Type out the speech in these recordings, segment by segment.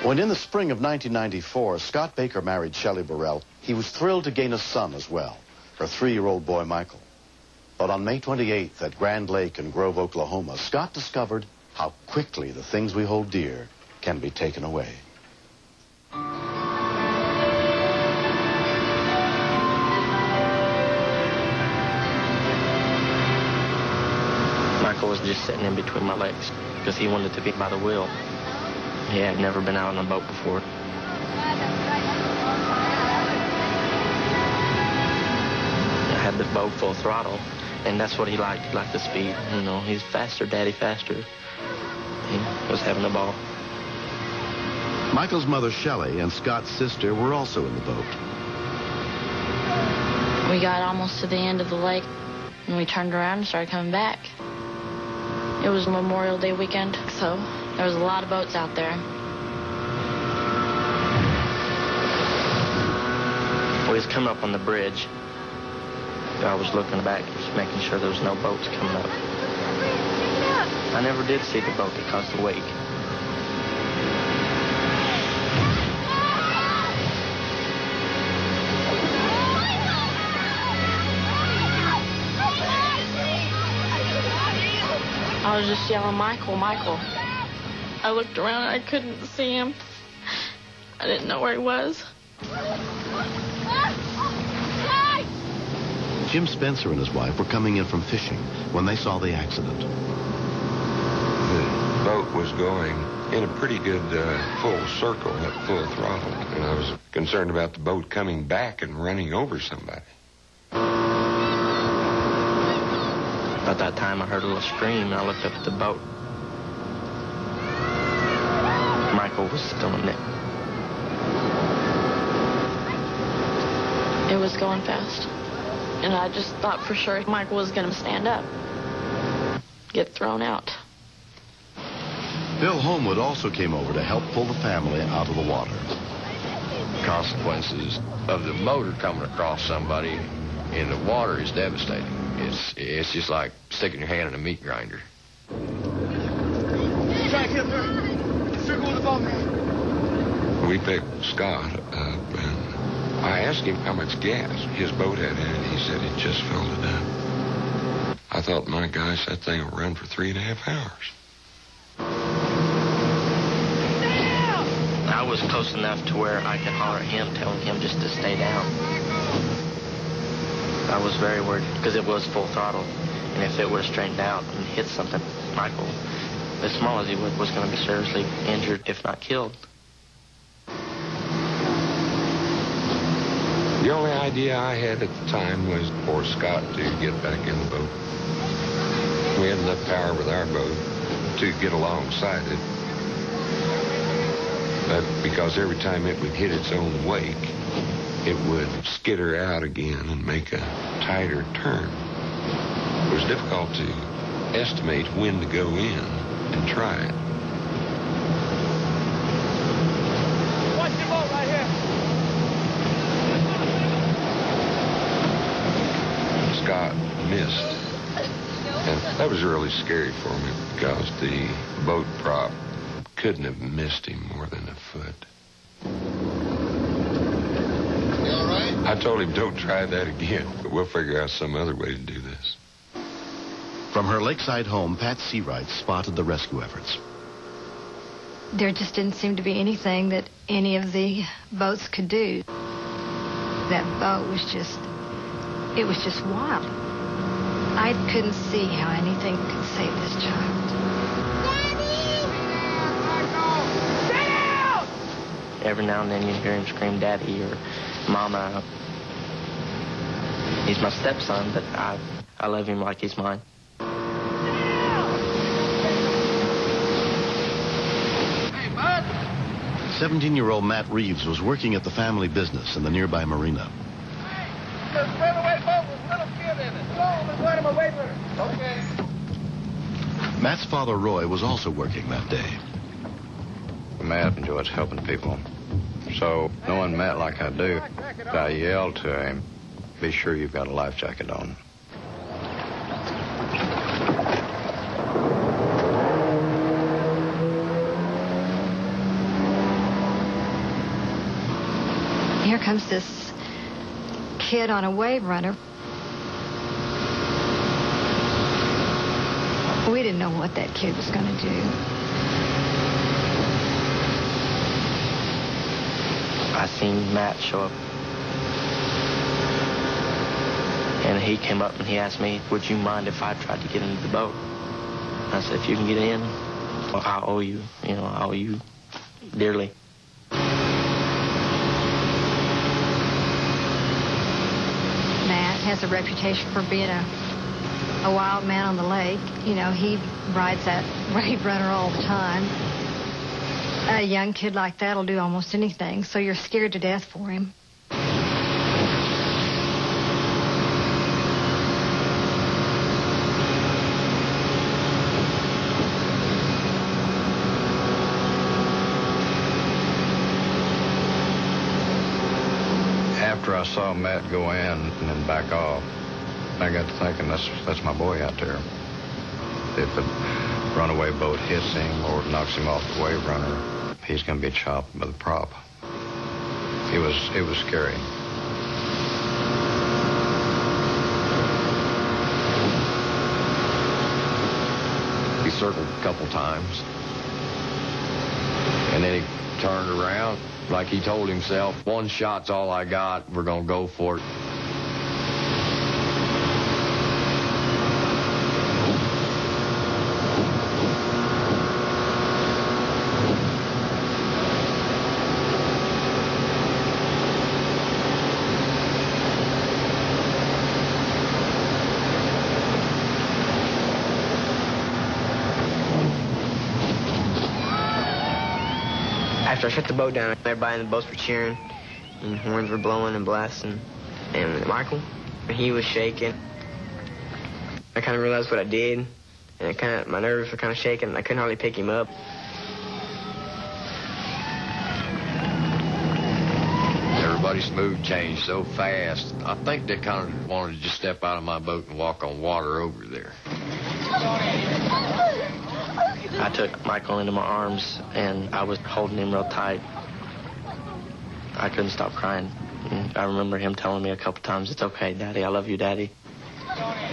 When in the spring of 1994, Scott Baker married Shelley Burrell, he was thrilled to gain a son as well, her 3-year-old boy, Michael. But on May 28th at Grand Lake in Grove, Oklahoma, Scott discovered how quickly the things we hold dear can be taken away. Michael was just sitting in between my legs because he wanted to be by the wheel. He had never been out on a boat before. I had the boat full throttle, and that's what he liked. He liked the speed. You know, he's faster, Daddy, faster. He was having a ball. Michael's mother, Shelley, and Scott's sister were also in the boat. We got almost to the end of the lake, and we turned around and started coming back. It was Memorial Day weekend, so there was a lot of boats out there. We was coming up on the bridge. I was looking back, just making sure there was no boats coming up. I never did see the boat that caused the wake. I was just yelling, Michael, Michael. I looked around and I couldn't see him. I didn't know where he was. Jim Spencer and his wife were coming in from fishing when they saw the accident. The boat was going in a pretty good full circle at full throttle, and I was concerned about the boat coming back and running over somebody. At that time, I heard a little scream, and I looked up at the boat. Michael was still in it. It was going fast. And I just thought for sure Michael was going to stand up, get thrown out. Bill Homewood also came over to help pull the family out of the water. Consequences of the motor coming across somebody in the water is devastating. It's just like sticking your hand in a meat grinder. We picked Scott up, and I asked him how much gas his boat had in it. He said it just filled it up. I thought, my gosh, that thing will run for 3.5 hours. I was close enough to where I could holler at him, telling him just to stay down. I was very worried because it was full throttle, and if it would have straightened out and hit something, Michael, as small as he was going to be seriously injured, if not killed. The only idea I had at the time was for Scott to get back in the boat. We had enough power with our boat to get alongside it. But because every time it would hit its own wake, it would skitter out again and make a tighter turn. It was difficult to estimate when to go in and try it. Watch your boat right here. Scott missed, and that was really scary for me because the boat prop couldn't have missed him more than a foot. You all right? I told him, don't try that again, but we'll figure out some other way to do this. From her lakeside home, Pat Seawright spotted the rescue efforts. There just didn't seem to be anything that any of the boats could do. That boat was just, it was just wild. I couldn't see how anything could save this child. Every now and then you hear him scream, Daddy, or Mama. He's my stepson, but I love him like he's mine. 17-year-old Matt Reeves was working at the family business in the nearby marina. There's a runaway boat with a little kid in it. Go, let's let him away with it. Okay. Matt's father, Roy, was also working that day. Matt enjoys helping people. So, knowing Matt like I do, I yelled to him, be sure you've got a life jacket on. here comes this kid on a wave runner. We didn't know what that kid was going to do. I seen Matt show up. And he came up and he asked me, would you mind if I tried to get into the boat? I said, if you can get in, well, I owe you, I owe you dearly. Matt has a reputation for being a wild man on the lake. He rides that wave runner all the time. A young kid like that will do almost anything, so you're scared to death for him. After I saw Matt go in and then back off, I got to thinking, that's my boy out there. If a runaway boat hits him or knocks him off the wave runner, he's going to be chopped by the prop. It was scary. He circled a couple times, and then he turned around like he told himself, one shot's all I got, we're going to go for it. After I shut the boat down, everybody in the boats were cheering, and horns were blowing and blasting. And Michael, he was shaking. I kind of realized what I did, and my nerves were kind of shaking, and I couldn't hardly pick him up. Everybody's mood changed so fast. I think they kind of wanted to just step out of my boat and walk on water over there. I took Michael into my arms, and I was holding him real tight. I couldn't stop crying. And I remember him telling me a couple times, it's okay, Daddy, I love you, Daddy.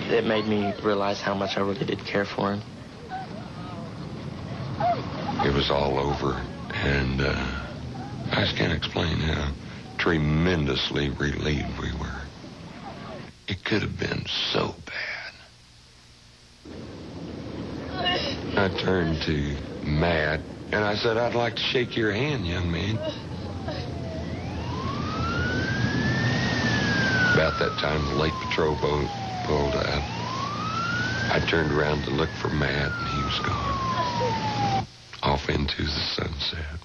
It made me realize how much I really did care for him. It was all over, and I just can't explain how tremendously relieved we were. It could have been so bad. I turned to Matt, and I said, I'd like to shake your hand, young man. About that time, the lake patrol boat pulled out. I turned around to look for Matt, and he was gone. Off into the sunset.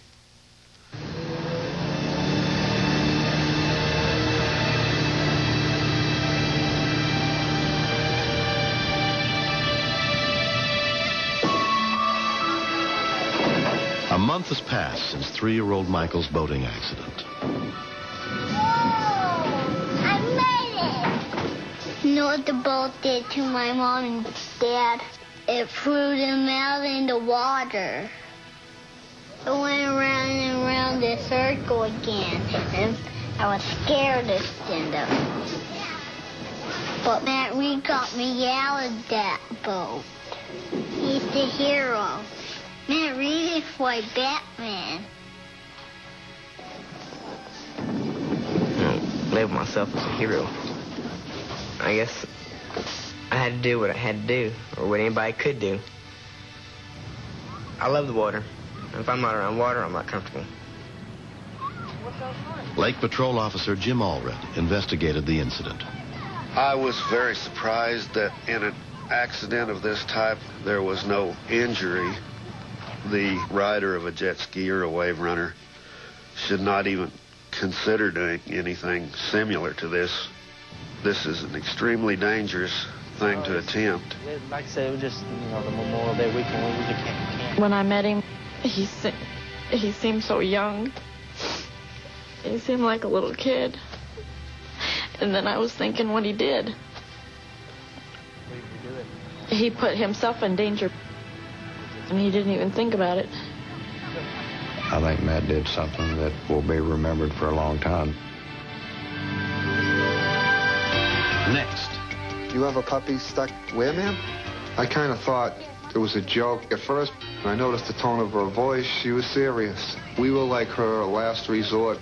A month has passed since 3-year-old Michael's boating accident. I made it! You know what the boat did to my mom and dad? It threw them out in the water. It went around and around the circle again, and I was scared to stand up. But Matt Reed got me out of that boat. He's the hero. Matt Reed is like Batman. I labeled myself as a hero. I guess I had to do what I had to do, or what anybody could do. I love the water. If I'm not around water, I'm not comfortable. Lake Patrol Officer Jim Allred investigated the incident. I was very surprised that in an accident of this type, there was no injury. The rider of a jet ski or a wave runner should not even consider doing anything similar to this. This is an extremely dangerous thing to attempt. Like I said, it was just, the Memorial Day weekend when we were camp. When I met him, he seemed so young. He seemed like a little kid. And then I was thinking what he did. He put himself in danger, and he didn't even think about it. I think Matt did something that will be remembered for a long time. Next. You have a puppy stuck where, ma'am? I kind of thought it was a joke at first. I noticed the tone of her voice. She was serious. We were like her last resort.